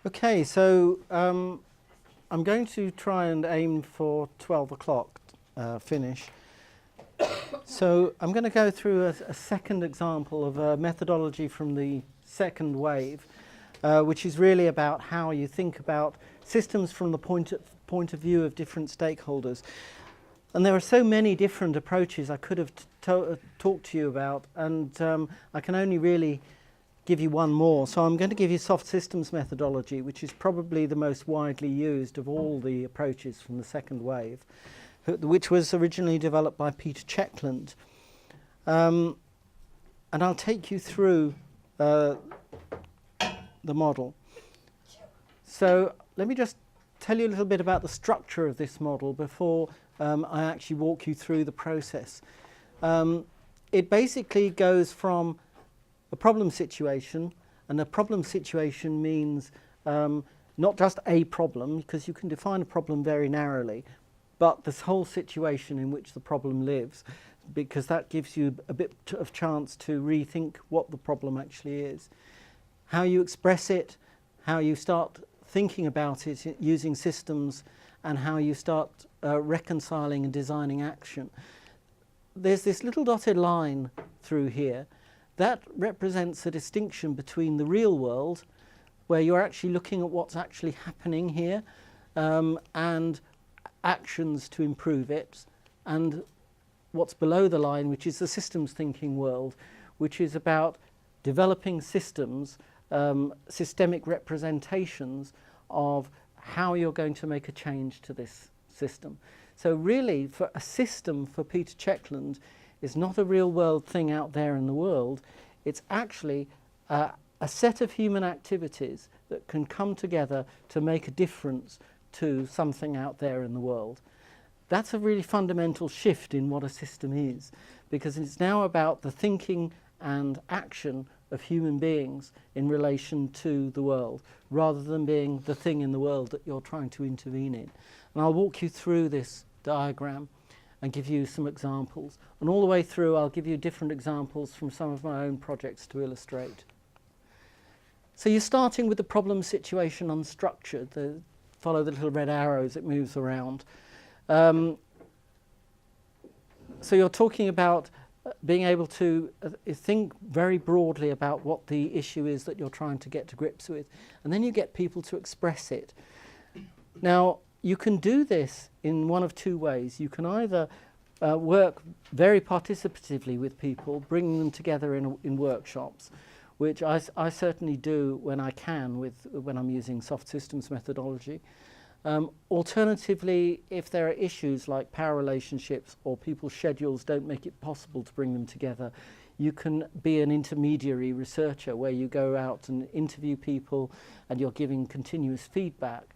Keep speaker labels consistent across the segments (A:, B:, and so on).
A: Okay, so I'm going to try and aim for 12 o'clock finish. So I'm going to go through a second example of a methodology from the second wave, which is really about how you think about systems from the point of view of different stakeholders. And there are so many different approaches I could have talked to you about, and I can only really give you one more. So I'm going to give you soft systems methodology, which is probably the most widely used of all the approaches from the second wave, which was originally developed by Peter Checkland. And I'll take you through the model. So let me just tell you a little bit about the structure of this model before I actually walk you through the process. It basically goes from a problem situation, and a problem situation means not just a problem, because you can define a problem very narrowly, but this whole situation in which the problem lives, because that gives you a bit of chance to rethink what the problem actually is, how you express it, how you start thinking about it using systems, and how you start reconciling and designing action. There's this little dotted line through here that represents a distinction between the real world, where you're actually looking at what's actually happening here, and actions to improve it, and what's below the line, which is the systems thinking world, which is about developing systems, systemic representations of how you're going to make a change to this system. So really, for a system for Peter Checkland is not a real world thing out there in the world. It's actually a set of human activities that can come together to make a difference to something out there in the world. That's a really fundamental shift in what a system is, because it's now about the thinking and action of human beings in relation to the world, rather than being the thing in the world that you're trying to intervene in. And I'll walk you through this diagram and give you some examples. And all the way through, I'll give you different examples from some of my own projects to illustrate. So you're starting with the problem situation unstructured. Follow the little red arrows, it moves around. So you're talking about being able to think very broadly about what the issue is that you're trying to get to grips with. And then you get people to express it. Now, you can do this in one of two ways. You can either work very participatively with people, bringing them together in workshops, which I certainly do when I can when I'm using soft systems methodology. Alternatively, if there are issues like power relationships or people's schedules don't make it possible to bring them together, you can be an intermediary researcher where you go out and interview people and you're giving continuous feedback.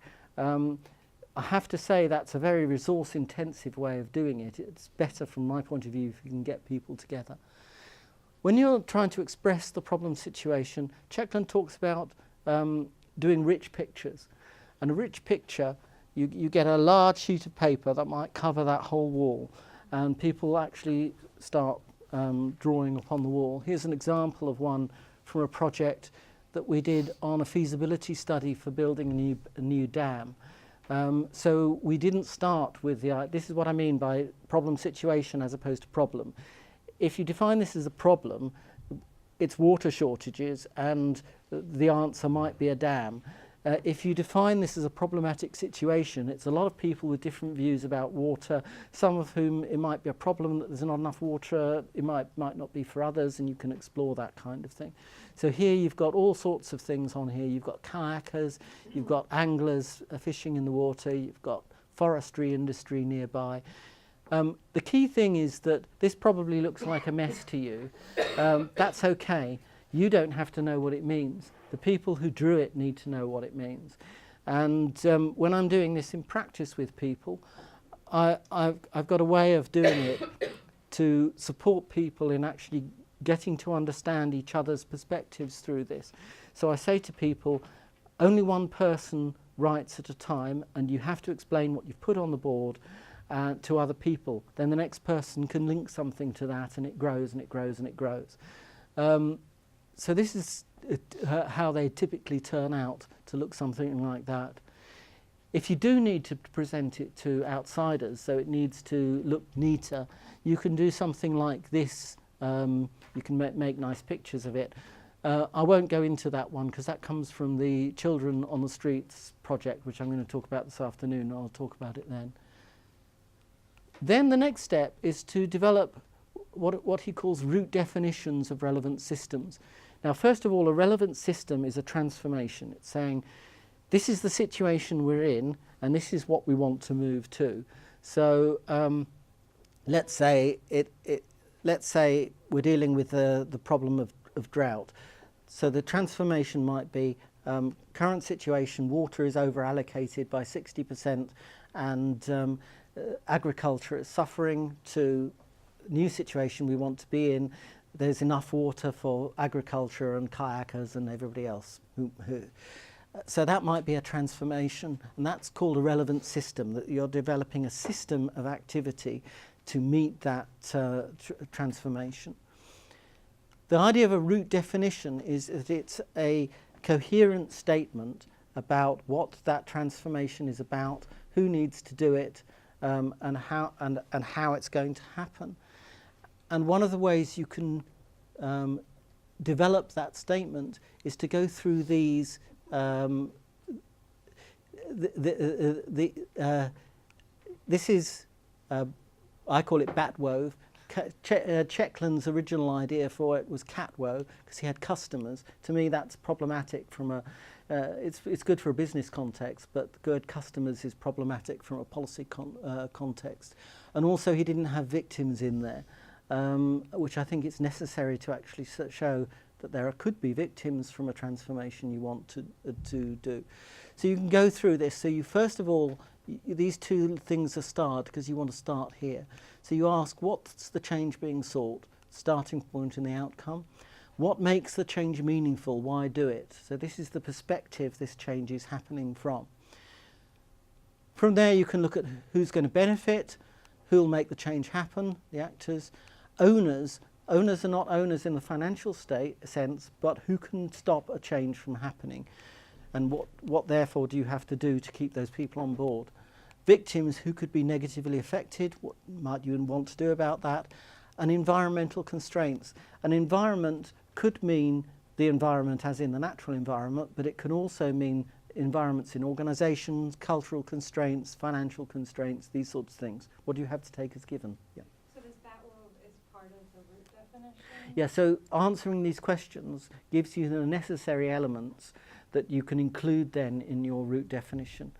A: I have to say that's a very resource-intensive way of doing it. It's better from my point of view if you can get people together. When you're trying to express the problem situation, Checkland talks about doing rich pictures. And a rich picture, you get a large sheet of paper that might cover that whole wall, and people actually start drawing upon the wall. Here's an example of one from a project that we did on a feasibility study for building a new dam. So we didn't start with this is what I mean by problem situation as opposed to problem. If you define this as a problem, it's water shortages and the answer might be a dam. If you define this as a problematic situation, it's a lot of people with different views about water, some of whom it might be a problem that there's not enough water, it might not be for others, and you can explore that kind of thing. So here you've got all sorts of things on here. You've got kayakers, you've got anglers fishing in the water, you've got forestry industry nearby. The key thing is that this probably looks like a mess to you. That's okay. You don't have to know what it means. The people who drew it need to know what it means. And when I'm doing this in practice with people, I've got a way of doing it to support people in actually getting to understand each other's perspectives through this. So I say to people, only one person writes at a time, and you have to explain what you've put on the board to other people. Then the next person can link something to that, and it grows and it grows and it grows. So this is how they typically turn out to look something like that. If you do need to present it to outsiders, so it needs to look neater, you can do something like this. You can make nice pictures of it. I won't go into that one because that comes from the Children on the Streets project, which I'm going to talk about this afternoon. I'll talk about it then. Then the next step is to develop what he calls root definitions of relevant systems. Now, first of all, a relevant system is a transformation. It's saying, this is the situation we're in, and this is what we want to move to. So let's say we're dealing with the problem of drought. So the transformation might be current situation: water is over allocated by 60%, and agriculture is suffering. To new situation we want to be in, there's enough water for agriculture and kayakers and everybody else. So that might be a transformation, and that's called a relevant system, that you're developing a system of activity to meet that transformation. The idea of a root definition is that it's a coherent statement about what that transformation is about, who needs to do it, and how it's going to happen. And one of the ways you can develop that statement is to go through these this is I call it BATWOVE. Checkland's original idea for it was CATWO because he had customers. To me, that's problematic from a it's good for a business context, but good customers is problematic from a policy context. And also, he didn't have victims in there, which I think it's necessary to actually show that there could be victims from a transformation you want to do. So you can go through this. So you first of all, these two things are starred because you want to start here. So you ask, what's the change being sought? Starting point and the outcome. What makes the change meaningful? Why do it? So this is the perspective this change is happening from. From there you can look at who's going to benefit, who'll make the change happen, the actors, owners. Owners are not owners in the financial sense, but who can stop a change from happening? And what therefore do you have to do to keep those people on board? Victims, who could be negatively affected, what might you want to do about that? And environmental constraints. An environment could mean the environment as in the natural environment, but it can also mean environments in organisations, cultural constraints, financial constraints, these sorts of things. What do you have to take as given? Yeah.
B: So does BATWOVE is part of the root definition?
A: Yeah, so answering these questions gives you the necessary elements that you can include then in your root definition.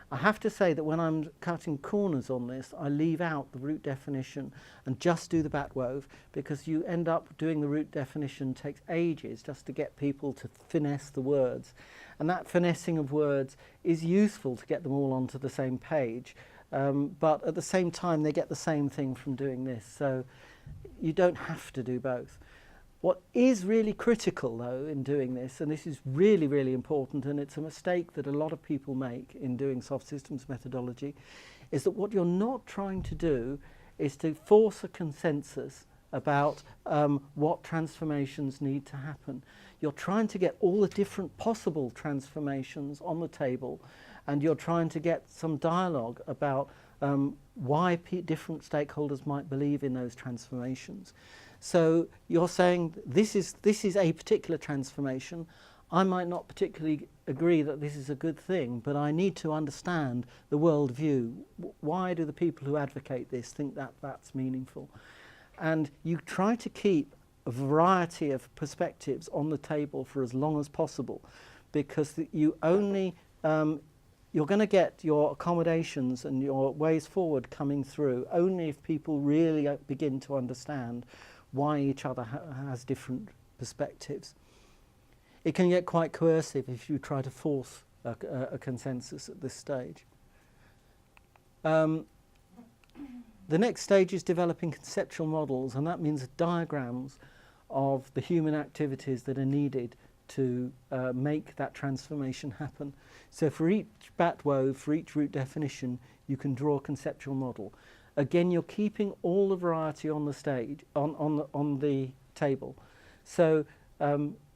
A: I have to say that when I'm cutting corners on this, I leave out the root definition and just do the BATWOVE, because you end up doing the root definition takes ages just to get people to finesse the words. And that finessing of words is useful to get them all onto the same page, but at the same time they get the same thing from doing this. So you don't have to do both. What is really critical, though, in doing this, and this is really, really important, and it's a mistake that a lot of people make in doing soft systems methodology, is that what you're not trying to do is to force a consensus about what transformations need to happen. You're trying to get all the different possible transformations on the table, and you're trying to get some dialogue about why different stakeholders might believe in those transformations. So you're saying this is a particular transformation. I might not particularly agree that this is a good thing, but I need to understand the worldview. Why do the people who advocate this think that that's meaningful? And you try to keep a variety of perspectives on the table for as long as possible, because you only you're going to get your accommodations and your ways forward coming through only if people really begin to understand why each other has different perspectives. It can get quite coercive if you try to force a consensus at this stage. The next stage is developing conceptual models, and that means diagrams of the human activities that are needed to make that transformation happen. So for each BATWOVE, for each root definition, you can draw a conceptual model. Again, you're keeping all the variety on the stage, on the table. So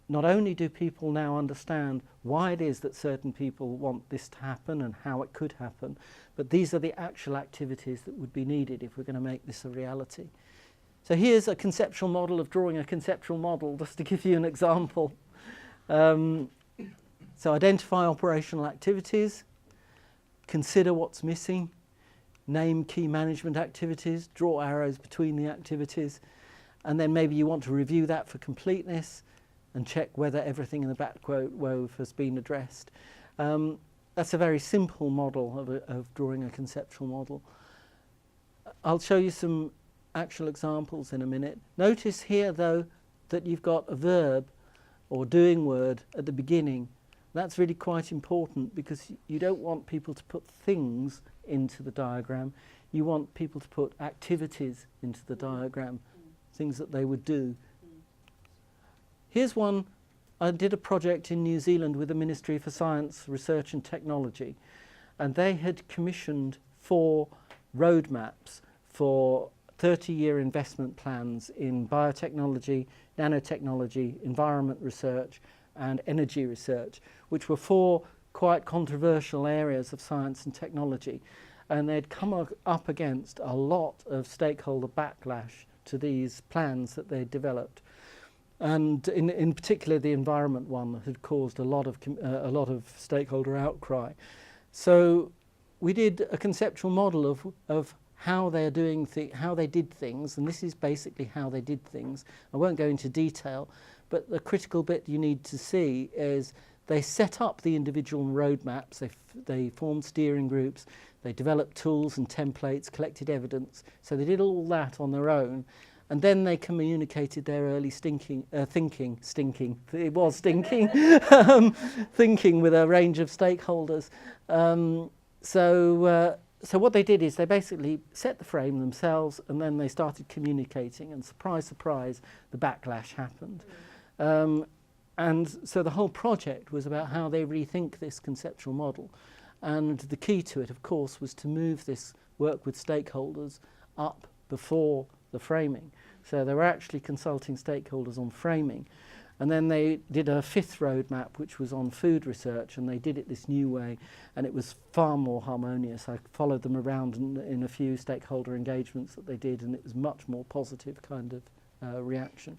A: not only do people now understand why it is that certain people want this to happen and how it could happen, but these are the actual activities that would be needed if we're going to make this a reality. So here's a conceptual model of drawing a conceptual model, just to give you an example. So identify operational activities, consider what's missing, name key management activities, draw arrows between the activities, and then maybe you want to review that for completeness and check whether everything in the BATWOVE has been addressed. That's a very simple model of drawing a conceptual model. I'll show you some actual examples in a minute. Notice here, though, that you've got a verb or doing word at the beginning. That's really quite important because you don't want people to put things into the diagram. You want people to put activities into the diagram, things that they would do. Here's one. I did a project in New Zealand with the Ministry for Science, Research and Technology, and they had commissioned 4 roadmaps for 30-year investment plans in biotechnology, nanotechnology, environment research and energy research, which were 4 quite controversial areas of science and technology. And they'd come up against a lot of stakeholder backlash to these plans that they developed. And in particular, the environment one had caused a lot of stakeholder outcry. So we did a conceptual model of how they're doing how they did things, and this is basically how they did things. I won't go into detail, but the critical bit you need to see is they set up the individual roadmaps, they formed steering groups, they developed tools and templates, collected evidence. So they did all that on their own. And then they communicated their early thinking, it was stinking, thinking with a range of stakeholders. So what they did is they basically set the frame themselves, and then they started communicating, and surprise, surprise, the backlash happened. And so the whole project was about how they rethink this conceptual model. And the key to it, of course, was to move this work with stakeholders up before the framing. So they were actually consulting stakeholders on framing. And then they did a 5th roadmap, which was on food research, and they did it this new way, and it was far more harmonious. I followed them around in a few stakeholder engagements that they did, and it was much more positive kind of reaction.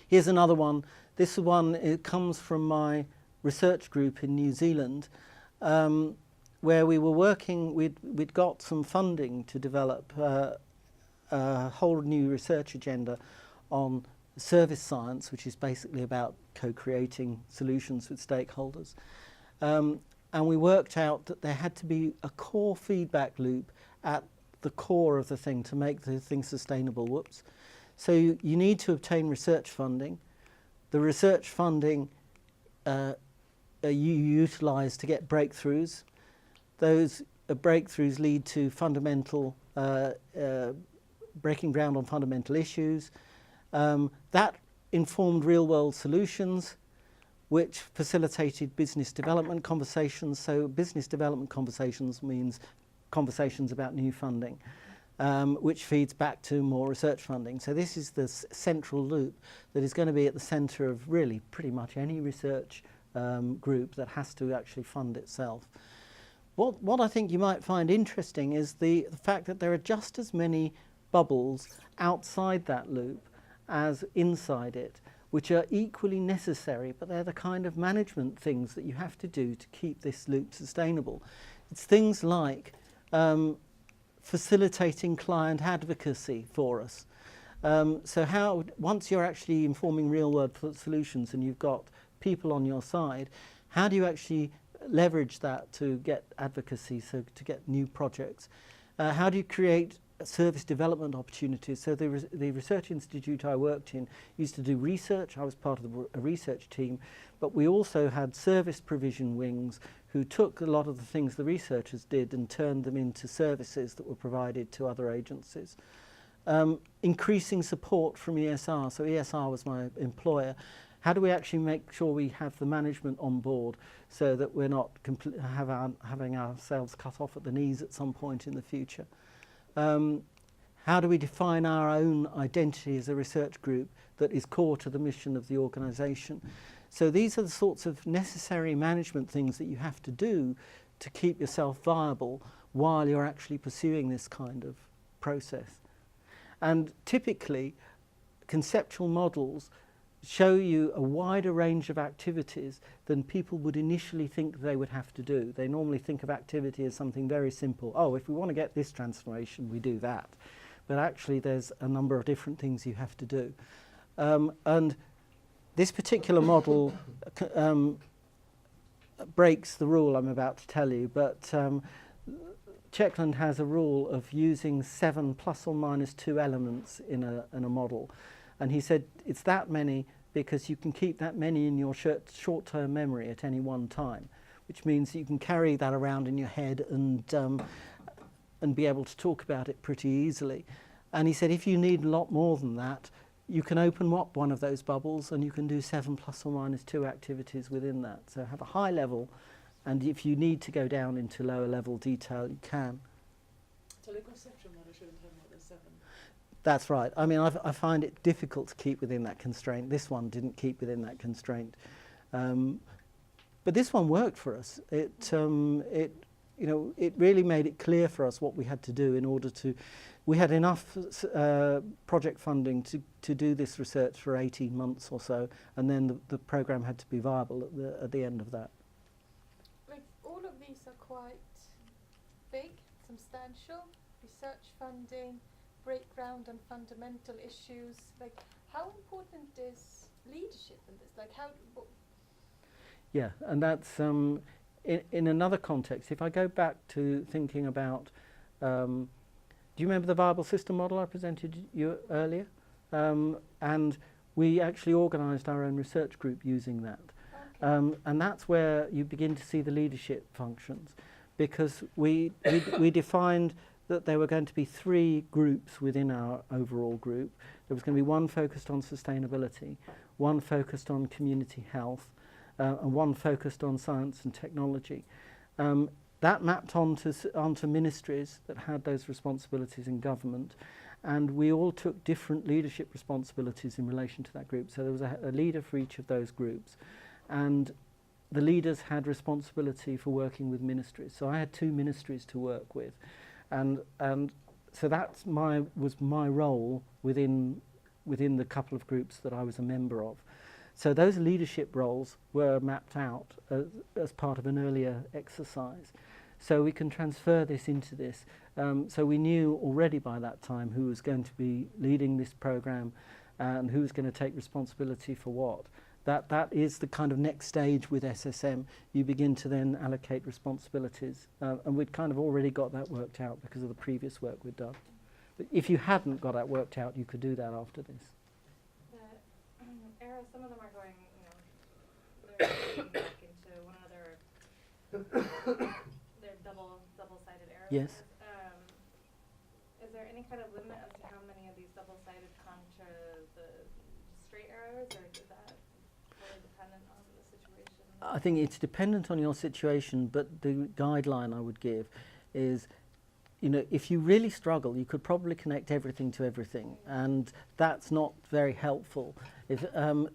A: Here's another one. This one, it comes from my research group in New Zealand, where we were working, we'd got some funding to develop a whole new research agenda on service science, which is basically about co-creating solutions with stakeholders. And we worked out that there had to be a core feedback loop at the core of the thing to make the thing sustainable. Whoops. So you need to obtain research funding. The research funding you utilise to get breakthroughs. Those breakthroughs lead to fundamental breaking ground on fundamental issues. That informed real-world solutions, which facilitated business development conversations. So business development conversations means conversations about new funding, which feeds back to more research funding. So this is the central loop that is going to be at the centre of really pretty much any research group that has to actually fund itself. What I think you might find interesting is the fact that there are just as many bubbles outside that loop as inside it, which are equally necessary, but they're the kind of management things that you have to do to keep this loop sustainable. It's things like facilitating client advocacy for us. So how, once you're actually informing real-world solutions and you've got people on your side, how do you actually leverage that to get advocacy, so to get new projects? How do you create service development opportunities? So the research institute I worked in used to do research. I was part of a research team, but we also had service provision wings who took a lot of the things the researchers did and turned them into services that were provided to other agencies. Increasing support from ESR. So ESR was my employer. How do we actually make sure we have the management on board so that we're not having ourselves cut off at the knees at some point in the future? How do we define our own identity as a research group that is core to the mission of the organisation? So these are the sorts of necessary management things that you have to do to keep yourself viable while you're actually pursuing this kind of process. And typically, conceptual models show you a wider range of activities than people would initially think they would have to do. They normally think of activity as something very simple. Oh, if we want to get this transformation, we do that. But actually, there's a number of different things you have to do. And this particular model breaks the rule I'm about to tell you, but Checkland has a rule of using 7 plus or minus 2 elements in a model. And he said it's that many because you can keep that many in your short-term memory at any one time, which means you can carry that around in your head and be able to talk about it pretty easily. And he said if you need a lot more than that, you can open up one of those bubbles and you can do 7 plus or minus 2 activities within that. So have a high level, and if you need to go down into lower level detail, you can.
C: So the conceptual model shouldn't have more than 7.
A: That's right. I mean, I find it difficult to keep within that constraint. This one didn't keep within that constraint. But this one worked for us. It really made it clear for us what we had to do in order to. We had enough project funding to do this research for 18 months or so, and then the program had to be viable at the end of that.
D: Like, all of these are quite big, substantial, research funding, breakground and fundamental issues. Like, how important is leadership in this? Like, how?
A: Yeah, and that's in another context. If I go back to thinking about, do you remember the viable system model I presented you earlier? And we actually organised our own research group using that.
D: Okay.
A: And that's where you begin to see the leadership functions, because we defined that there were going to be 3 groups within our overall group. There was going to be one focused on sustainability, one focused on community health, and one focused on science and technology. That mapped onto ministries that had those responsibilities in government, and we all took different leadership responsibilities in relation to that group. So there was a leader for each of those groups, and the leaders had responsibility for working with ministries. So I had 2 ministries to work with, and so that's was my role within the couple of groups that I was a member of. So those leadership roles were mapped out as part of an earlier exercise. So we can transfer this into this. So we knew already by that time who was going to be leading this program and who was going to take responsibility for what. That is the kind of next stage with SSM. You begin to then allocate responsibilities. And we'd kind of already got that worked out because of the previous work we'd done. But if you hadn't got that worked out, you could do that after this.
B: Arrows, some of them are going, they're going back into one another. They're double-sided arrows.
A: Yes.
B: Is there any kind of limit as to how many of these double-sided contra the straight arrows, or is that really dependent on the situation?
A: I think it's dependent on your situation, but the guideline I would give is, if you really struggle, you could probably connect everything to everything, and that's not very helpful.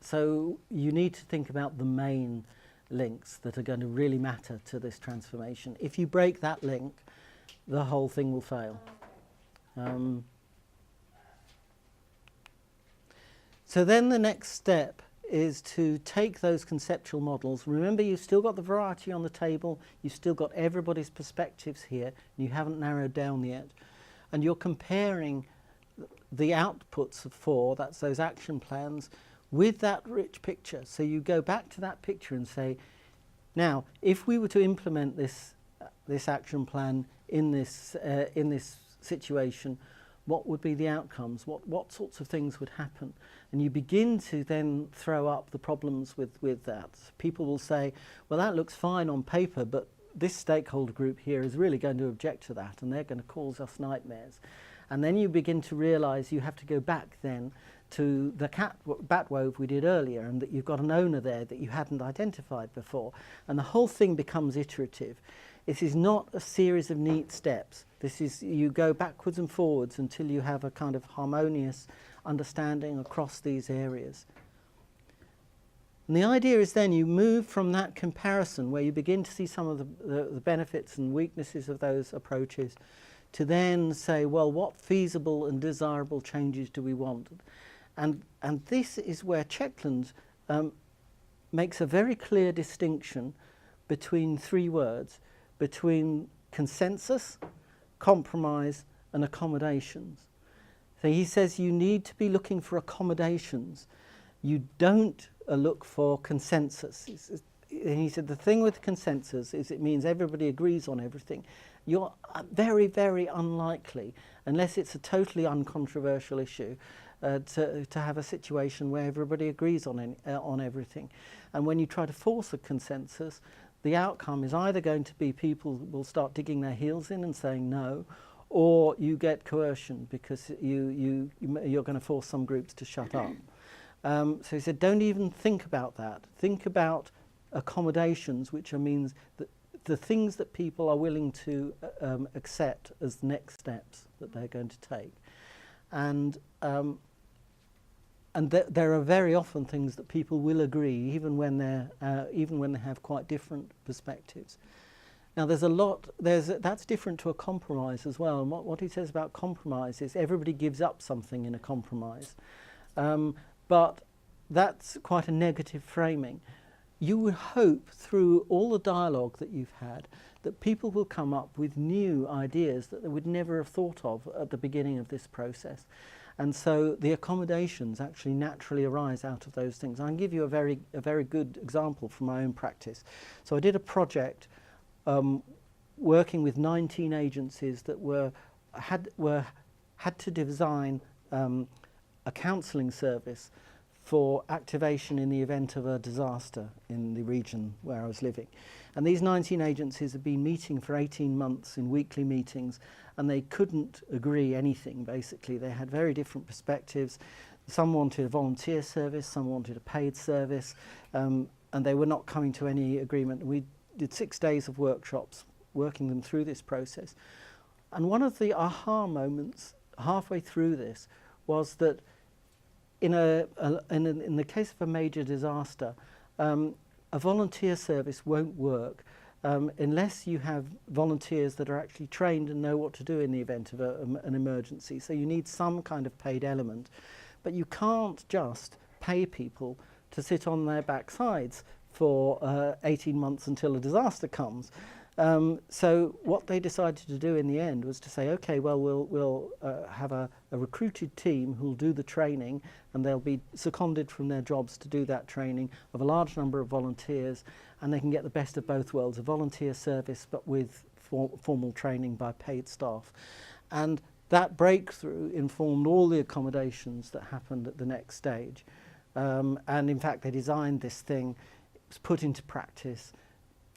A: So you need to think about the main links that are going to really matter to this transformation. If you break that link, the whole thing will fail. So then the next step is to take those conceptual models. Remember, you've still got the variety on the table, you've still got everybody's perspectives here, and you haven't narrowed down yet. And you're comparing the outputs of 4, that's those action plans, with that rich picture. So you go back to that picture and say, now, if we were to implement this action plan in this situation, what would be the outcomes? What sorts of things would happen? And you begin to then throw up the problems with that. People will say, well, that looks fine on paper, but this stakeholder group here is really going to object to that, and they're going to cause us nightmares. And then you begin to realize you have to go back then to the BATWOVE we did earlier, and that you've got an owner there that you hadn't identified before, and the whole thing becomes iterative. This is not a series of neat steps. This is, you go backwards and forwards until you have a kind of harmonious understanding across these areas. And the idea is then you move from that comparison where you begin to see some of the benefits and weaknesses of those approaches to then say, well, what feasible and desirable changes do we want? And this is where Checkland makes a very clear distinction between three words, between consensus, compromise and accommodations. So he says you need to be looking for accommodations. You don't look for consensus. And he said the thing with consensus is it means everybody agrees on everything. You're very, very unlikely, unless it's a totally uncontroversial issue, to have a situation where everybody agrees on everything. And when you try to force a consensus, the outcome is either going to be people will start digging their heels in and saying no, or you get coercion because you're going to force some groups to shut up. So he said, don't even think about that. Think about accommodations, which means that the things that people are willing to accept as the next steps that they're going to take. And there are very often things that people will agree, even when they have quite different perspectives. Now, that's different to a compromise as well. And what he says about compromise is everybody gives up something in a compromise, but that's quite a negative framing. You would hope through all the dialogue that you've had that people will come up with new ideas that they would never have thought of at the beginning of this process. And so the accommodations actually naturally arise out of those things. I'll give you a very good example from my own practice. So I did a project working with 19 agencies that had to design a counselling service for activation in the event of a disaster in the region where I was living. And these 19 agencies had been meeting for 18 months in weekly meetings, and they couldn't agree anything, basically. They had very different perspectives. Some wanted a volunteer service, some wanted a paid service, and they were not coming to any agreement. We did 6 days of workshops, working them through this process. And one of the aha moments halfway through this was that in the case of a major disaster, a volunteer service won't work unless you have volunteers that are actually trained and know what to do in the event of an emergency. So you need some kind of paid element. But you can't just pay people to sit on their backsides for 18 months until a disaster comes. So what they decided to do in the end was to say, okay, well, we'll have a recruited team who'll do the training, and they'll be seconded from their jobs to do that training of a large number of volunteers, and they can get the best of both worlds, a volunteer service but with formal training by paid staff. And that breakthrough informed all the accommodations that happened at the next stage. And in fact, they designed this thing, it was put into practice.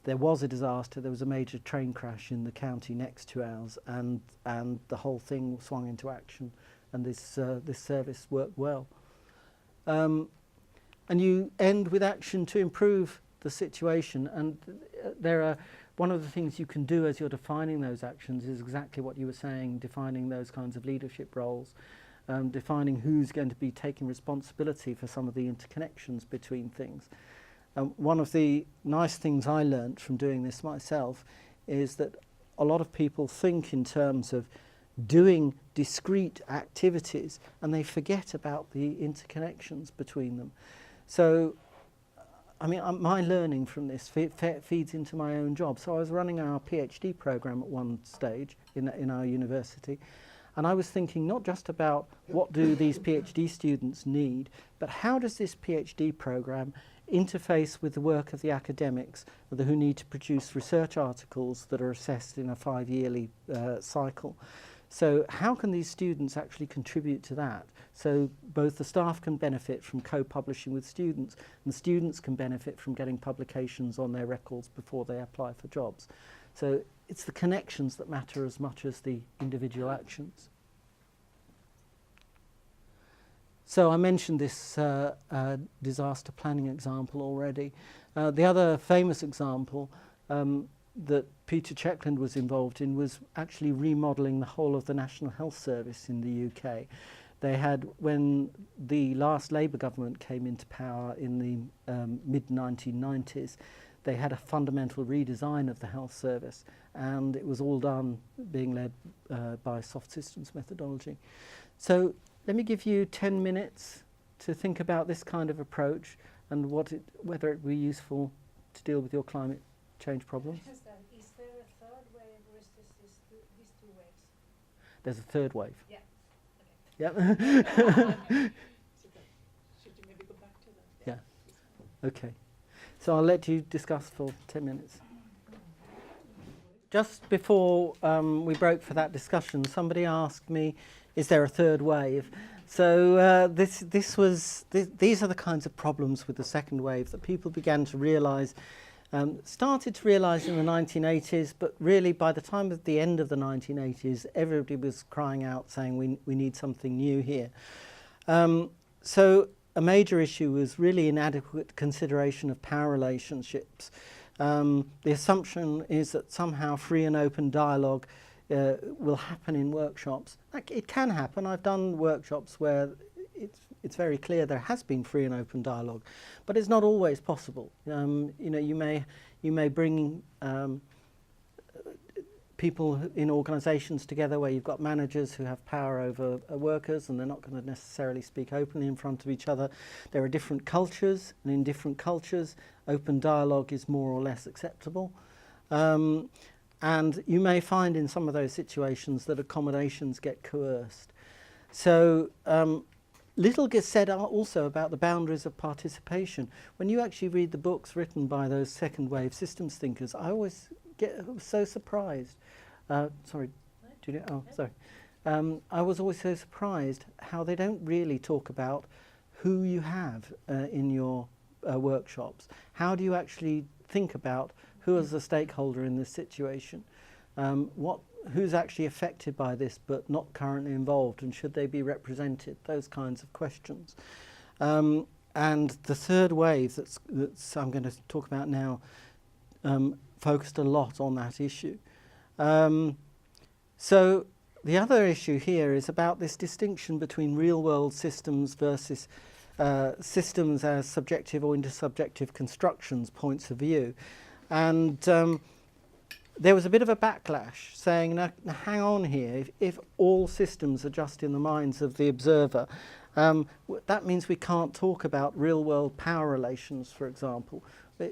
A: There was a disaster, there was a major train crash in the county next to ours, and the whole thing swung into action, and this service worked well. And you end with action to improve the situation, and one of the things you can do as you're defining those actions is exactly what you were saying, defining those kinds of leadership roles, defining who's going to be taking responsibility for some of the interconnections between things. One of the nice things I learnt from doing this myself is that a lot of people think in terms of doing discrete activities and they forget about the interconnections between them. So, I mean, my learning from this feeds into my own job. So I was running our PhD program at one stage in our university, and I was thinking not just about what do these PhD students need, but how does this PhD program interface with the work of the academics who need to produce research articles that are assessed in a 5-yearly cycle. So how can these students actually contribute to that? So both the staff can benefit from co-publishing with students, and students can benefit from getting publications on their records before they apply for jobs. So it's the connections that matter as much as the individual actions. So I mentioned this disaster planning example already. The other famous example that Peter Checkland was involved in was actually remodelling the whole of the National Health Service in the UK. They had, when the last Labour government came into power in the mid-1990s, they had a fundamental redesign of the health service, and it was all done being led by soft systems methodology. So let me give you 10 minutes to think about this kind of approach and whether it would be useful to deal with your climate change problems.
E: Is there a third wave, or is this these two waves?
A: There's a third wave.
E: Yeah.
A: Yep.
C: So then, should you maybe go back to that?
A: Yeah. Okay. So I'll let you discuss for 10 minutes. Just before we broke for that discussion, somebody asked me, is there a third wave? So these are the kinds of problems with the second wave that people began to realise, started to realise in the 1980s, but really by the time of the end of the 1980s, everybody was crying out saying we need something new here. So a major issue was really inadequate consideration of power relationships. The assumption is that somehow free and open dialogue will happen in workshops. It can happen. I've done workshops where it's very clear there has been free and open dialogue, but it's not always possible. You know, you may bring people in organisations together where you've got managers who have power over workers, and they're not going to necessarily speak openly in front of each other. There are different cultures, and in different cultures, open dialogue is more or less acceptable. And you may find in some of those situations that accommodations get coerced. So little gets said also about the boundaries of participation. When you actually read the books written by those second wave systems thinkers, I always get so surprised. Sorry, Julia. Oh, sorry. I was always so surprised how they don't really talk about who you have in your workshops. How do you actually think about who is the stakeholder in this situation? Who's actually affected by this but not currently involved, and should they be represented? Those kinds of questions. And the third wave that's I'm going to talk about now focused a lot on that issue. So the other issue here is about this distinction between real-world systems versus systems as subjective or intersubjective constructions, points of view. And there was a bit of a backlash saying, now hang on here, if all systems are just in the minds of the observer, that means we can't talk about real-world power relations, for example.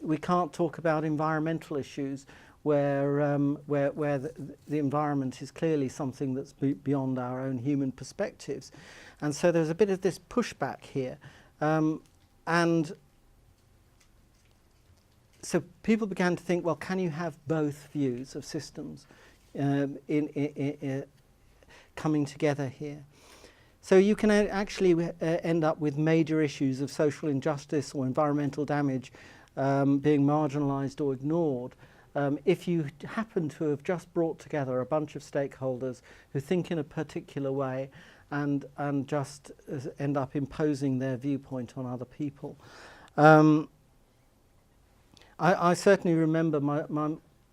A: We can't talk about environmental issues where the environment is clearly something that's beyond our own human perspectives. And so there's a bit of this pushback here. And so people began to think, well, can you have both views of systems coming together here? So you can actually end up with major issues of social injustice or environmental damage being marginalised or ignored if you happen to have just brought together a bunch of stakeholders who think in a particular way and just end up imposing their viewpoint on other people. I certainly remember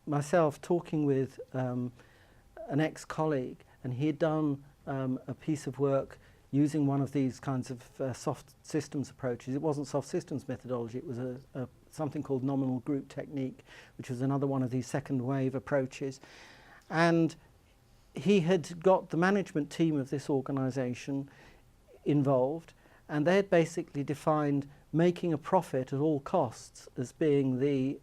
A: myself talking with an ex-colleague, and he had done a piece of work using one of these kinds of soft systems approaches. It wasn't soft systems methodology, it was something called nominal group technique, which was another one of these second wave approaches. And he had got the management team of this organisation involved, and they had basically defined making a profit at all costs as being the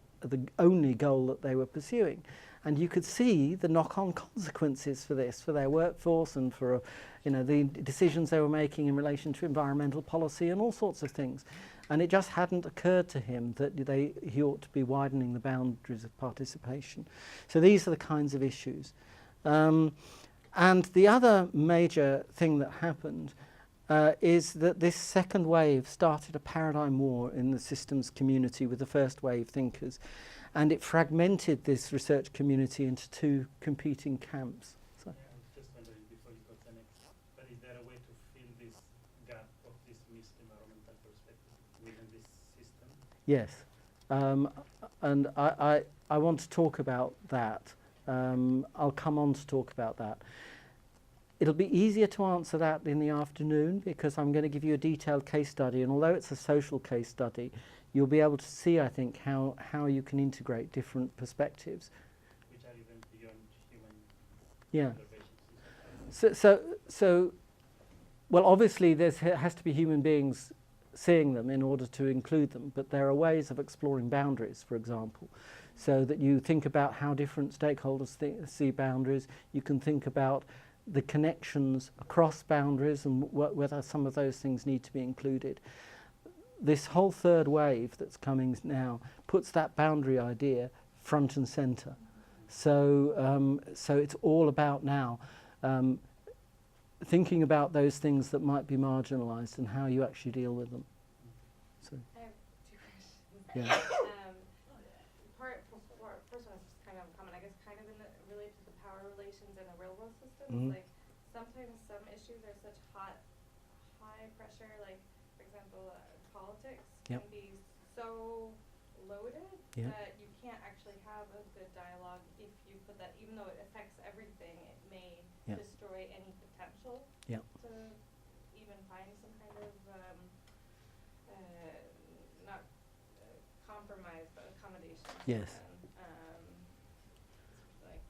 A: only goal that they were pursuing. And you could see the knock-on consequences for this, for their workforce and for the decisions they were making in relation to environmental policy and all sorts of things. And it just hadn't occurred to him that he ought to be widening the boundaries of participation. So these are the kinds of issues. And the other major thing that happened is that this second wave started a paradigm war in the systems community with the first wave thinkers, and it fragmented this research community into two competing camps. So.
F: Yeah, I was just wondering before you got the next, but is there a way to fill this gap of this
A: Yes, and I want to talk about that. I'll come on to talk about that. It'll be easier to answer that in the afternoon because I'm going to give you a detailed case study, and although it's a social case study, you'll be able to see, I think, how you can integrate different perspectives.
F: Which are even beyond human
A: Yeah.
F: observations.
A: So, well, obviously there has to be human beings seeing them in order to include them, but there are ways of exploring boundaries, for example, so that you think about how different stakeholders see boundaries. You can think about the connections across boundaries and whether some of those things need to be included. This whole third wave that's coming now puts that boundary idea front and centre. So it's all about now thinking about those things that might be marginalised and how you actually deal with them. So,
B: I have two questions.
A: yeah.
B: First one is just kind of common, I guess, kind of related to the power relations in the railroad systems.
A: Mhm.
B: Like sometimes some issues are such high pressure. Like for example, politics
A: Yep.
B: can be so loaded
A: Yep.
B: that you can't actually have a good dialogue if you put that. Even though it affects everything, it may
A: Yep.
B: destroy any potential
A: Yep.
B: to even find some kind of not compromise, but accommodation.
A: Yes.
B: Like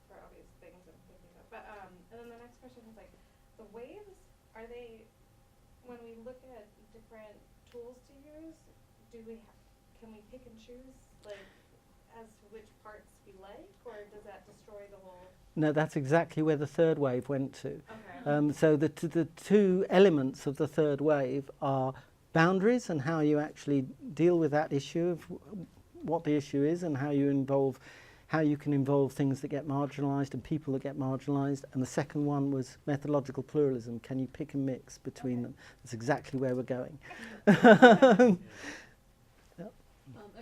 B: for obvious things I'm thinking of. But and then the next question is like, the waves, are they, when we look at different tools to use, can we pick and choose like as to which parts we like, or does that destroy the whole?
A: No, that's exactly where the third wave went to.
B: Okay.
A: So the two elements of the third wave are boundaries and how you actually deal with that issue of what the issue is and how you can involve things that get marginalised and people that get marginalised. And the second one was methodological pluralism. Can you pick and mix between them? That's exactly where we're going.
C: I'm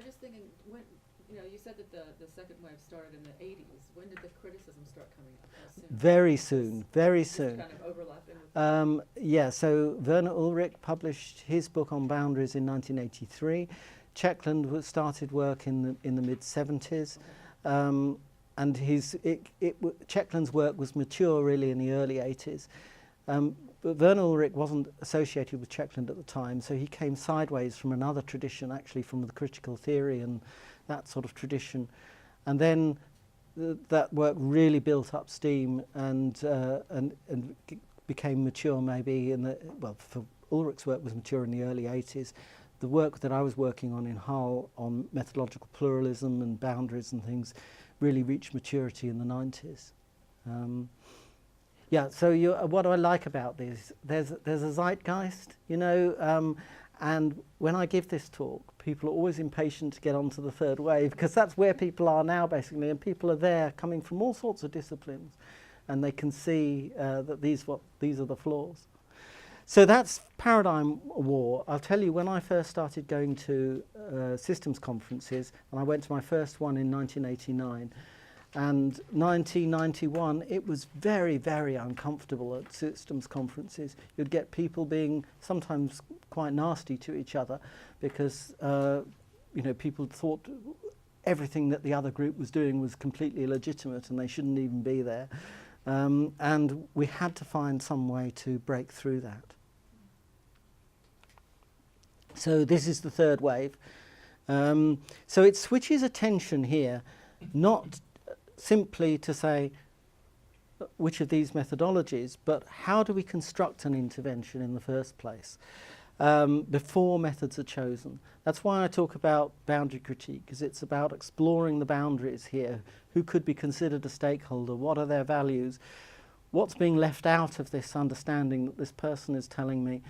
C: just thinking, when, you said that the second wave started in the 80s. When did the criticism start coming up? How soon?
A: Very soon, very
C: Just
A: soon.
C: kind of overlapping with
A: Yeah, so Werner Ulrich published his book on boundaries in 1983. Checkland started work in the mid-70s. And Checkland's work was mature really in the early 80s. But Werner Ulrich wasn't associated with Checkland at the time, so he came sideways from another tradition, actually from the critical theory and that sort of tradition. And then that work really built up steam and became mature maybe for Ulrich's work was mature in the early 80s. The work that I was working on in Hull on methodological pluralism and boundaries and things really reached maturity in the 90s. Yeah, so what do I like about this? There's a zeitgeist, and when I give this talk, people are always impatient to get onto the third wave because that's where people are now, basically, and people are there coming from all sorts of disciplines, and they can see that these are the flaws. So that's paradigm war. I'll tell you, when I first started going to systems conferences, and I went to my first one in 1989, and 1991, it was very, very uncomfortable at systems conferences. You'd get people being sometimes quite nasty to each other because people thought everything that the other group was doing was completely illegitimate and they shouldn't even be there. And we had to find some way to break through that. So this is the third wave. So it switches attention here, not simply to say which of these methodologies, but how do we construct an intervention in the first place before methods are chosen. That's why I talk about boundary critique, because it's about exploring the boundaries here. Who could be considered a stakeholder? What are their values? What's being left out of this understanding that this person is telling me?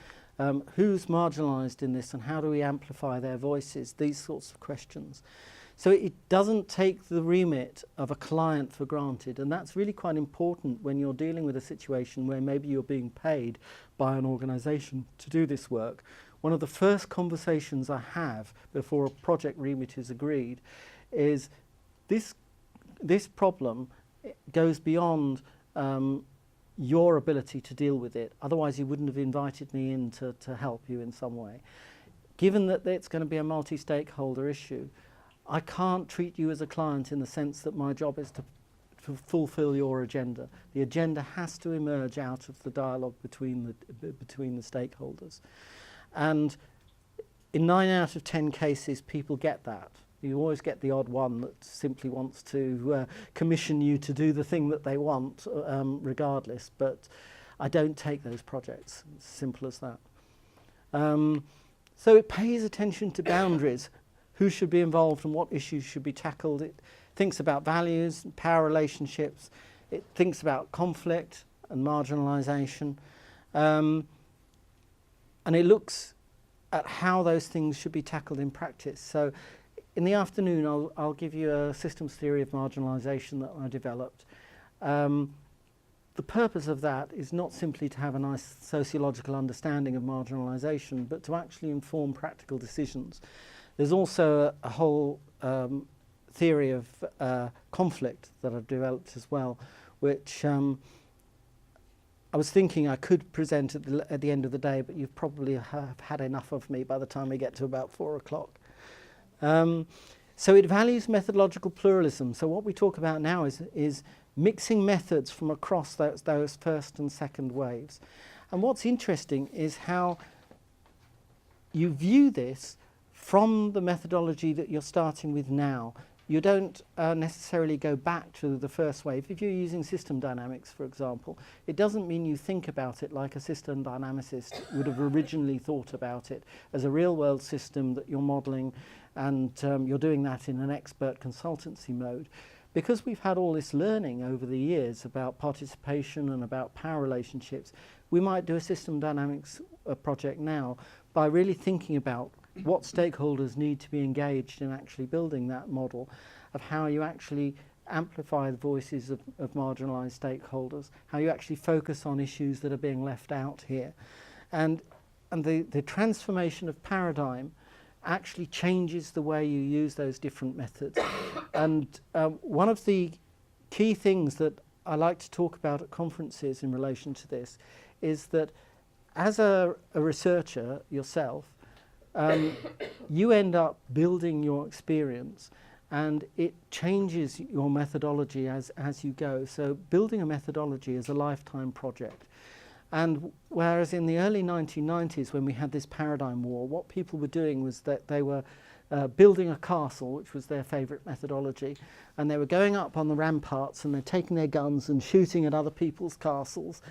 A: Who's marginalised in this and how do we amplify their voices? These sorts of questions. So it doesn't take the remit of a client for granted, and that's really quite important when you're dealing with a situation where maybe you're being paid by an organisation to do this work. One of the first conversations I have before a project remit is agreed is this problem goes beyond your ability to deal with it. Otherwise you wouldn't have invited me in to help you in some way. given that it's going to be a multi-stakeholder issue, I can't treat you as a client in the sense that my job is to fulfill your agenda. The agenda has to emerge out of the dialogue between the stakeholders. And in 9 out of 10 cases, people get that. You always get the odd one that simply wants to commission you to do the thing that they want, regardless. But I don't take those projects. It's as simple as that. So it pays attention to boundaries, who should be involved and what issues should be tackled. It thinks about values, power relationships. It thinks about conflict and marginalisation. And it looks at how those things should be tackled in practice. So in the afternoon, I'll give you a systems theory of marginalisation that I developed. The purpose of that is not simply to have a nice sociological understanding of marginalisation, but to actually inform practical decisions. There's also a whole theory of conflict that I've developed as well, which I was thinking I could present at the end of the day, but you've probably have had enough of me by the time we get to about 4 o'clock. So it values methodological pluralism. So what we talk about now is mixing methods from across those first and second waves. And what's interesting is how you view this from the methodology that you're starting with now. You don't necessarily go back to the first wave. If you're using system dynamics, for example, it doesn't mean you think about it like a system dynamicist would have originally thought about it as a real-world system that you're modelling, and you're doing that in an expert consultancy mode. Because we've had all this learning over the years about participation and about power relationships, we might do a system dynamics project now by really thinking about what stakeholders need to be engaged in actually building that model of how you actually amplify the voices of marginalised stakeholders, how you actually focus on issues that are being left out here. And the transformation of paradigm actually changes the way you use those different methods. And one of the key things that I like to talk about at conferences in relation to this is that as a researcher yourself, you end up building your experience, and it changes your methodology as you go. So building a methodology is a lifetime project. And whereas in the early 1990s, when we had this paradigm war, what people were doing was that they were building a castle, which was their favourite methodology, and they were going up on the ramparts and they're taking their guns and shooting at other people's castles,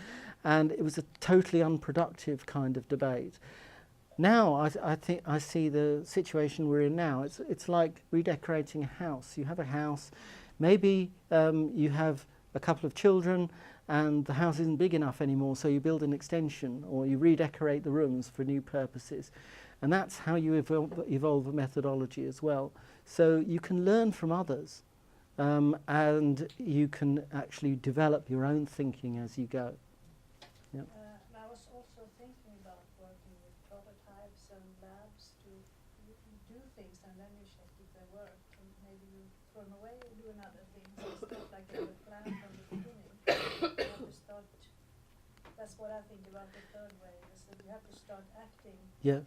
A: and it was a totally unproductive kind of debate. Now I think I see the situation we're in now. It's like redecorating a house. You have a house, maybe you have a couple of children, and the house isn't big enough anymore, so you build an extension or you redecorate the rooms for new purposes. And that's how you evolve a methodology as well. So you can learn from others, and you can actually develop your own thinking as you go. Yep.
E: I was also thinking about working with prototypes and labs to do things, and then you check if they work, and maybe you throw them away and do another thing. So it's not like you have a plan from the beginning. You have to start. That's what I think about the third wave, is that you have to start acting
A: Yeah.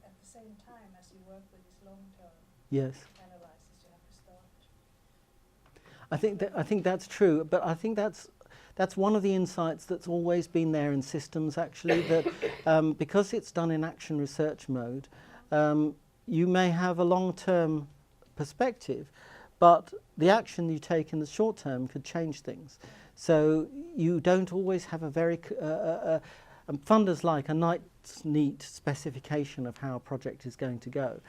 E: at the same time as you work with this long-term
A: Yes.
E: analysis. You have to start.
A: I think that's true, but I think that's one of the insights that's always been there in systems, actually, that because it's done in action research mode, you may have a long-term perspective, but the action you take in the short term could change things. So you don't always have a very funders like a nice, neat specification of how a project is going to go,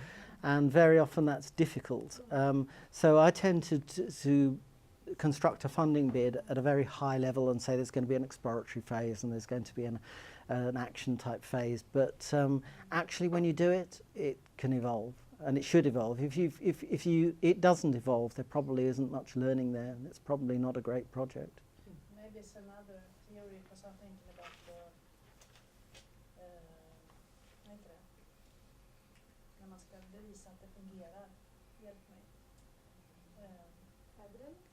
A: and very often that's difficult. So I tend to construct a funding bid at a very high level and say there's going to be an exploratory phase and there's going to be an action type phase. But actually, when you do it, it can evolve, and it should evolve. If it doesn't evolve, there probably isn't much learning there, and it's probably not a great project.
E: Maybe it's another theory, because I'm thinking about när man ska bevisa att det fungerar. Hjälp mig.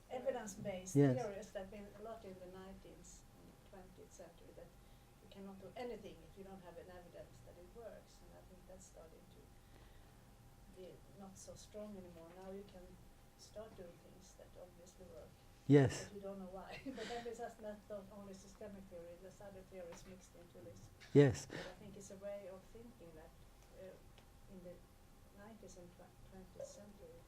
E: Evidence-based
A: Yes.
E: theories that been a lot in the 19th and 20th century, that you cannot do anything if you don't have an evidence that it works, and I think that's starting to not so strong anymore. Now you can start doing things that obviously work,
A: Yes.
E: but you don't know why. But then there's just not only systemic theory, there's other theories mixed into this.
A: Yes.
E: But I think it's a way of thinking that in the 90s and 20th century,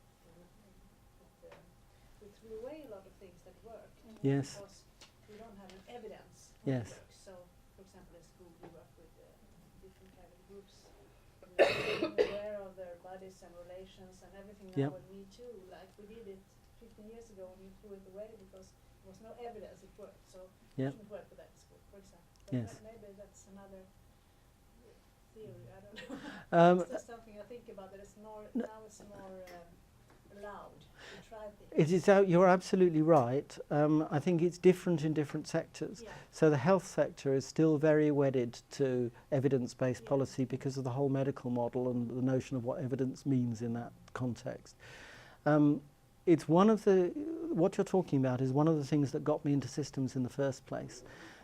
E: we threw away a lot of things that work.
A: Yes.
E: Because we don't have an evidence
A: Yes.
E: what works. So, for example, in school we work with different kind of groups, being aware of their bodies and relations and everything.
A: Yep.
E: Now with Me Too, like we did it 15 years ago and we threw it away because there was no evidence it worked. So
A: Yep.
E: we shouldn't work with that in school, for example. But
A: Yes.
E: maybe that's another theory. I don't know. It's just something I think about. That it's more now. It's more allowed to try things.
A: It is. You're absolutely right. I think it's different in different sectors.
E: Yeah.
A: So the health sector is still very wedded to evidence-based
E: Yeah.
A: policy because of the whole medical model and the notion of what evidence means in that context. It's one of the, what you're talking about is one of the things that got me into systems in the first place,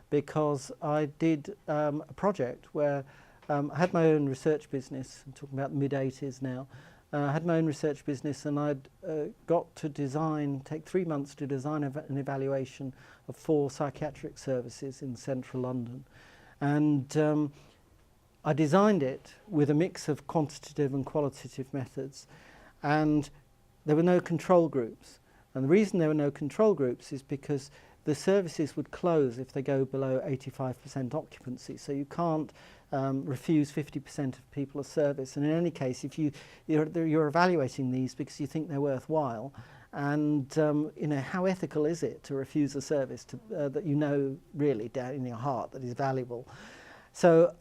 A: because I did a project where I had my own research business. I'm talking about the mid-80s now. I had my own research business, and I'd got to take 3 months to design an evaluation of 4 psychiatric services in central London. And I designed it with a mix of quantitative and qualitative methods, and there were no control groups. And the reason there were no control groups is because the services would close if they go below 85% occupancy. So you can't refuse 50% of people a service. And in any case, if you're evaluating these because you think they're worthwhile, and you know, how ethical is it to refuse a service that you know really down in your heart that is valuable? So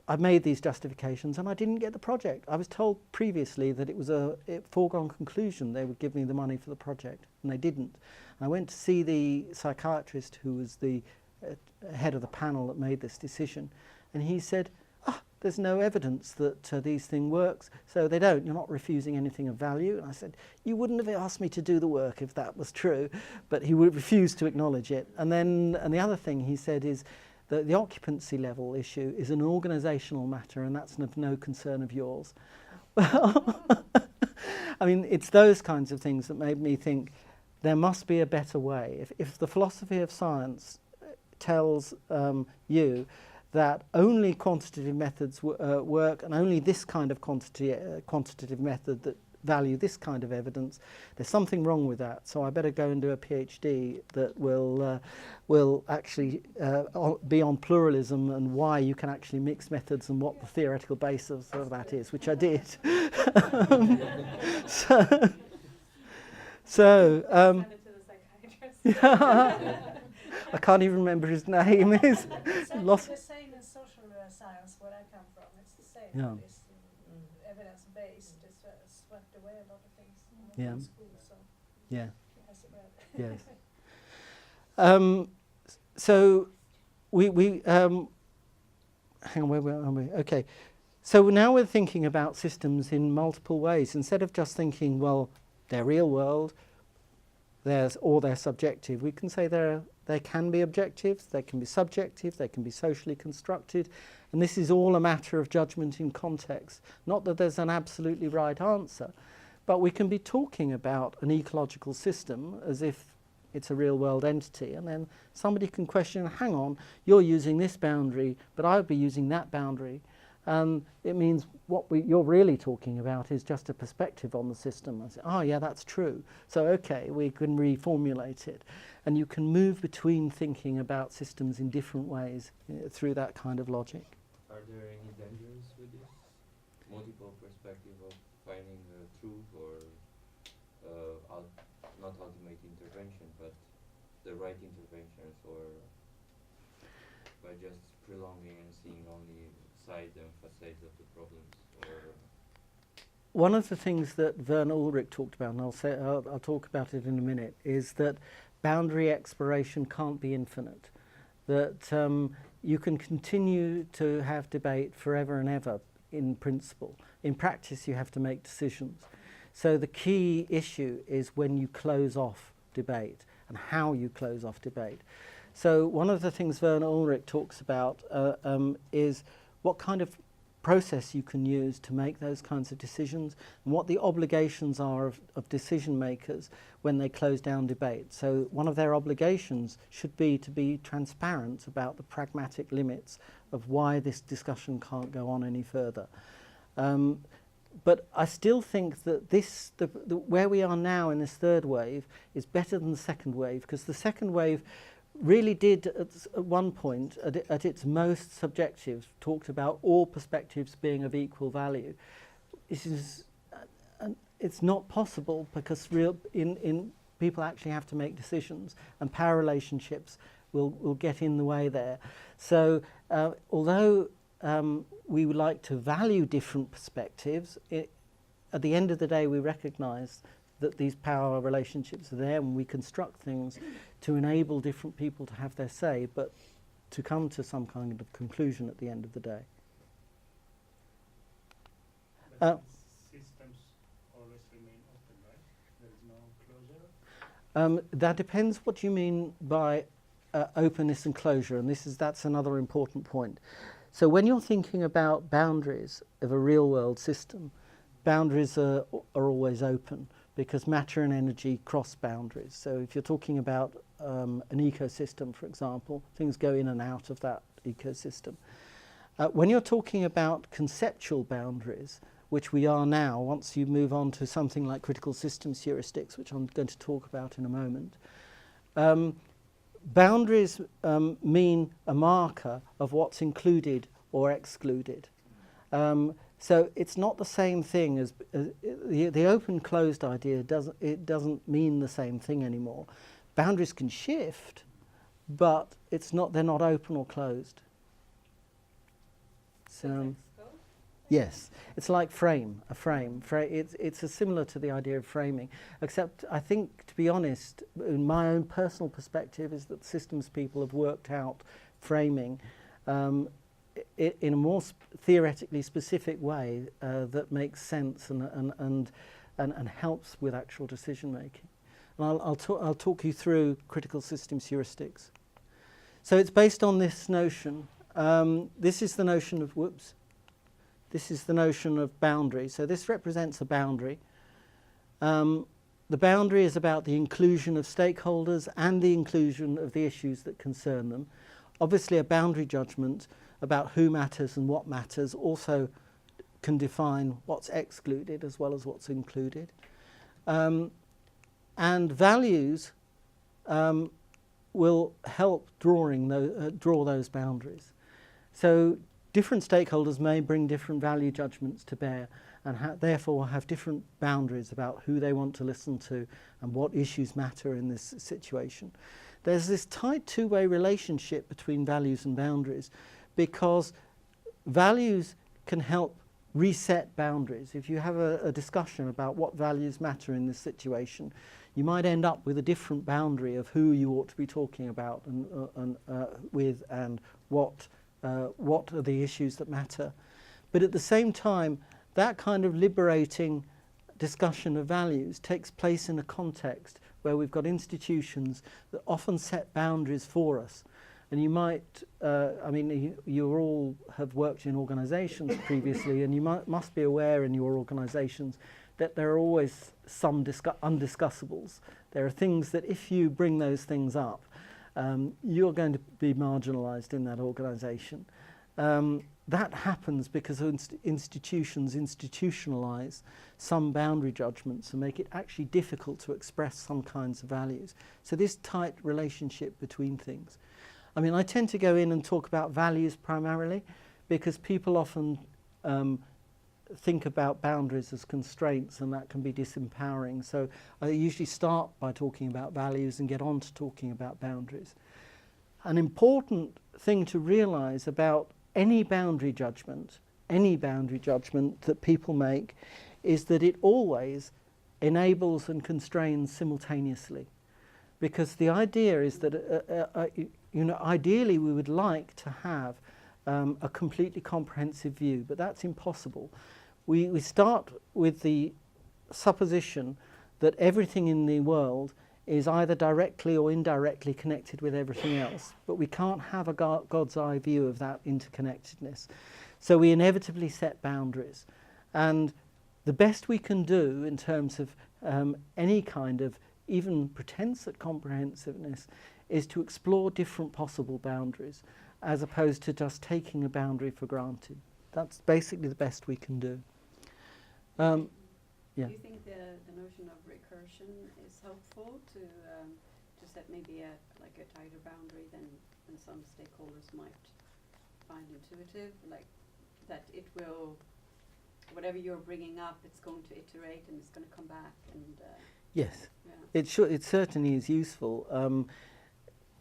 A: I made these justifications and I didn't get the project. I was told previously that it was a foregone conclusion they would give me the money for the project, and they didn't. And I went to see the psychiatrist who was the head of the panel that made this decision, and he said, there's no evidence that these things works, so they don't. You're not refusing anything of value. And I said, you wouldn't have asked me to do the work if that was true, but he would refuse to acknowledge it. And the other thing he said is that the occupancy level issue is an organisational matter, and that's of no concern of yours. Well, I mean, it's those kinds of things that made me think there must be a better way. If the philosophy of science tells you that only quantitative methods work, and only this kind of quantitative method that value this kind of evidence, there's something wrong with that. So I better go and do a PhD that will actually be on pluralism and why you can actually mix methods and what the theoretical basis of that is, which I did. So
B: Send it to the psychiatrist.
A: I can't even remember his name.
E: It's actually
A: Lost.
E: the same in social science where I come from. It's the same.
A: Yeah.
E: It's evidence-based. It's swept away a lot of things
A: Yeah.
E: from school, so
A: Yeah.
E: it has spread.
A: Yes. So we hang on, where are we? Okay. So now we're thinking about systems in multiple ways. Instead of just thinking, well, they're real world, or they're subjective, we can say they can be objective, they can be subjective, they can be socially constructed, and this is all a matter of judgment in context. Not that there's an absolutely right answer, but we can be talking about an ecological system as if it's a real world entity, and then somebody can question, hang on, you're using this boundary, but I would be using that boundary. It means what you're really talking about is just a perspective on the system. I say, oh yeah, that's true. So okay, we can reformulate it. And you can move between thinking about systems in different ways through that kind of logic.
G: Are there any dangers with this? Multiple perspective of finding the truth, or not ultimate intervention, but the right interventions, or by just prolonging and seeing only sides and facades of the problems, or
A: One of the things that Werner Ulrich talked about, and I'll talk about it in a minute, is that boundary exploration can't be infinite. That you can continue to have debate forever and ever in principle. In practice, you have to make decisions. So the key issue is when you close off debate and how you close off debate. So one of the things Werner Ulrich talks about is what kind of process you can use to make those kinds of decisions, and what the obligations are of decision makers when they close down debate. So one of their obligations should be to be transparent about the pragmatic limits of why this discussion can't go on any further. But I still think that where we are now in this third wave is better than the second wave, because the second wave really did at one point, at its most subjective, talked about all perspectives being of equal value. This is, it's not possible, because people actually have to make decisions, and power relationships will get in the way there. So although we would like to value different perspectives, at the end of the day we recognise that these power relationships are there, and we construct things to enable different people to have their say, but to come to some kind of conclusion at the end of the day.
F: But systems always remain open, right? There is no closure?
A: That depends what you mean by openness and closure, and that's another important point. So when you're thinking about boundaries of a real-world system, boundaries are always open, because matter and energy cross boundaries. So if you're talking about an ecosystem, for example, things go in and out of that ecosystem. When you're talking about conceptual boundaries, which we are now, once you move on to something like critical systems heuristics, which I'm going to talk about in a moment, boundaries mean a marker of what's included or excluded. So it's not the same thing as the open-closed idea. Doesn't mean the same thing anymore. Boundaries can shift, but they're not open or closed. So yes, it's like a frame. It's similar to the idea of framing, except I think, to be honest, in my own personal perspective, is that systems people have worked out framing in a more theoretically specific way that makes sense and helps with actual decision making. And I'll talk you through critical systems heuristics. So it's based on this notion. This is the notion of This is the notion of boundary. So this represents a boundary. The boundary is about the inclusion of stakeholders and the inclusion of the issues that concern them. Obviously, a boundary judgment about who matters and what matters also can define what's excluded as well as what's included. And values will help draw those boundaries. So different stakeholders may bring different value judgments to bear, and therefore have different boundaries about who they want to listen to and what issues matter in this situation. There's this tight two-way relationship between values and boundaries, because values can help reset boundaries. If you have a discussion about what values matter in this situation, you might end up with a different boundary of who you ought to be talking about and what are the issues that matter. But at the same time, that kind of liberating discussion of values takes place in a context where we've got institutions that often set boundaries for us. And you might, you all have worked in organisations previously, and you must be aware in your organisations that there are always some undiscussables. There are things that if you bring those things up, you're going to be marginalised in that organisation. That happens because institutions institutionalise some boundary judgments and make it actually difficult to express some kinds of values. So this tight relationship between things. I mean, I tend to go in and talk about values primarily because people often think about boundaries as constraints, and that can be disempowering. So I usually start by talking about values and get on to talking about boundaries. An important thing to realise about any boundary judgment that people make is that it always enables and constrains simultaneously. Because the idea is that ideally we would like to have a completely comprehensive view, but that's impossible. We start with the supposition that everything in the world is either directly or indirectly connected with everything else, but we can't have a God's eye view of that interconnectedness. So we inevitably set boundaries. And the best we can do in terms of any kind of even pretense at comprehensiveness is to explore different possible boundaries as opposed to just taking a boundary for granted. That's basically the best we can do. Yeah.
H: Do you think the notion of recursion is helpful to set maybe a tighter boundary than some stakeholders might find intuitive, like that it will, whatever you're bringing up, it's going to iterate and it's going to come back and
A: Yes,
H: yeah.
A: it certainly is useful.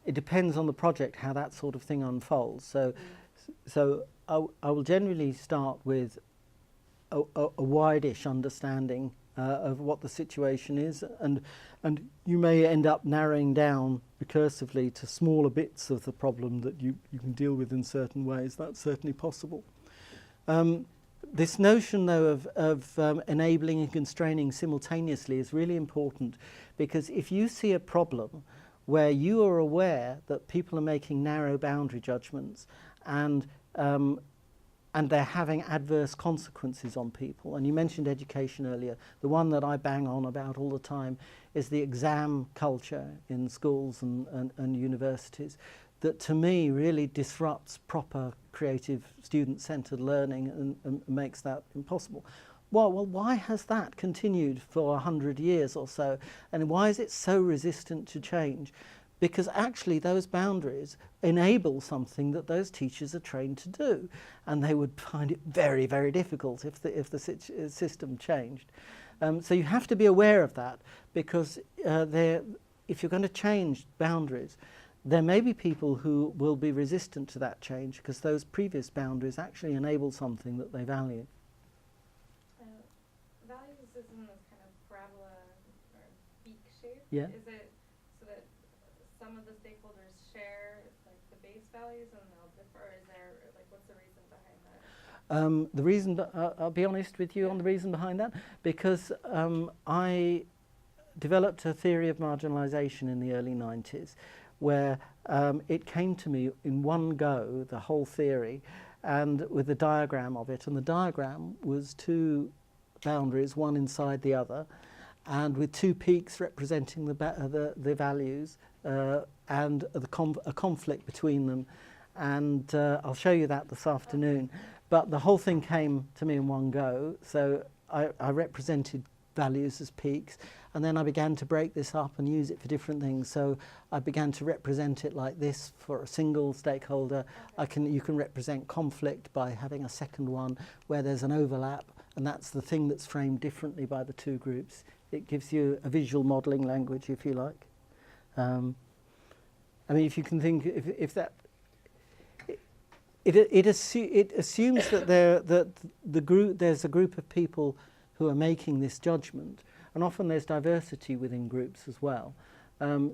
A: It depends on the project how that sort of thing unfolds. So I will generally start with a wide-ish understanding of what the situation is, and you may end up narrowing down recursively to smaller bits of the problem that you can deal with in certain ways. That's certainly possible. This notion, though, of enabling and constraining simultaneously is really important, because if you see a problem where you are aware that people are making narrow boundary judgments and they're having adverse consequences on people, and you mentioned education earlier, the one that I bang on about all the time is the exam culture in schools and universities, that to me really disrupts proper creative student-centred learning and makes that impossible. Well, why has that continued for 100 years or so, and why is it so resistant to change? Because actually those boundaries enable something that those teachers are trained to do, and they would find it very, very difficult if the system changed. So you have to be aware of that, because if you're going to change boundaries, there may be people who will be resistant to that change because those previous boundaries actually enable something that they value.
B: Values is in this kind of parabola or beak shape.
A: Yeah.
B: Is it so that some of the stakeholders share like the base values and they'll differ? Or is there like what's the reason behind that?
A: The reason, I'll be honest with you on the reason behind that, because I developed a theory of marginalisation in the early 90s, where it came to me in one go, the whole theory, and with a diagram of it, and the diagram was two boundaries, one inside the other, and with two peaks representing the values and a conflict between them, and I'll show you that this afternoon. But the whole thing came to me in one go, so I represented values as peaks, and then I began to break this up and use it for different things. So I began to represent it like this for a single stakeholder. You can represent conflict by having a second one where there's an overlap, and that's the thing that's framed differently by the two groups. It gives you a visual modelling language, if you like. I mean, if you can think, if that, it assumes that there's a group of people who are making this judgment, and often there's diversity within groups as well.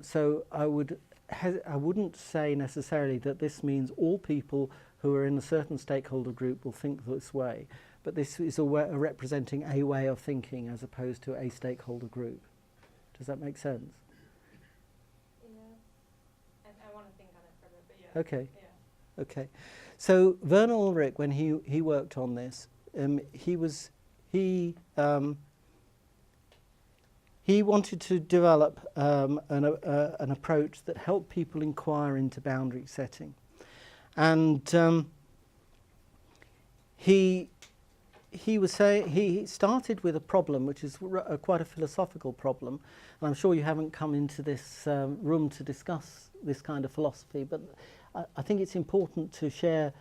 A: So I wouldn't say necessarily that this means all people who are in a certain stakeholder group will think this way, but this is representing a way of thinking as opposed to a stakeholder group. Does that make sense?
B: Yeah. I want to think on it for a bit, but yeah.
A: Okay.
B: Yeah.
A: Okay. So Werner Ulrich, when he worked on this, he wanted to develop an approach that helped people inquire into boundary setting, and he started with a problem which is quite a philosophical problem, and I'm sure you haven't come into this room to discuss this kind of philosophy, but I think it's important to share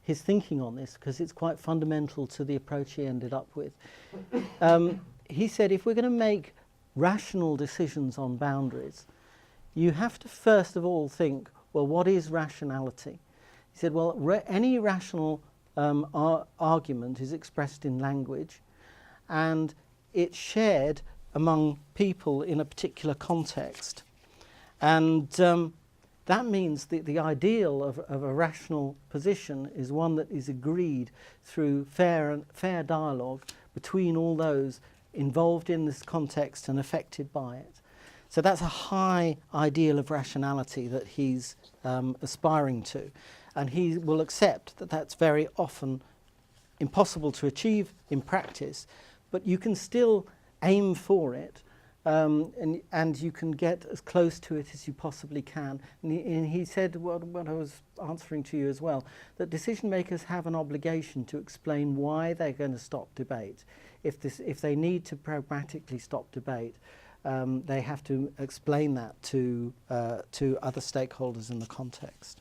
A: his thinking on this because it's quite fundamental to the approach he ended up with. He said, if we're going to make rational decisions on boundaries, you have to first of all think, well, what is rationality? He said, well, any rational argument is expressed in language, and it's shared among people in a particular context. And that means that the ideal of a rational position is one that is agreed through fair dialogue between all those involved in this context and affected by it. So that's a high ideal of rationality that he's aspiring to, and he will accept that that's very often impossible to achieve in practice, but you can still aim for it, and you can get as close to it as you possibly can. And he said, what I was answering to you as well, that decision makers have an obligation to explain why they're going to stop debate. If they need to pragmatically stop debate, they have to explain that to other stakeholders in the context.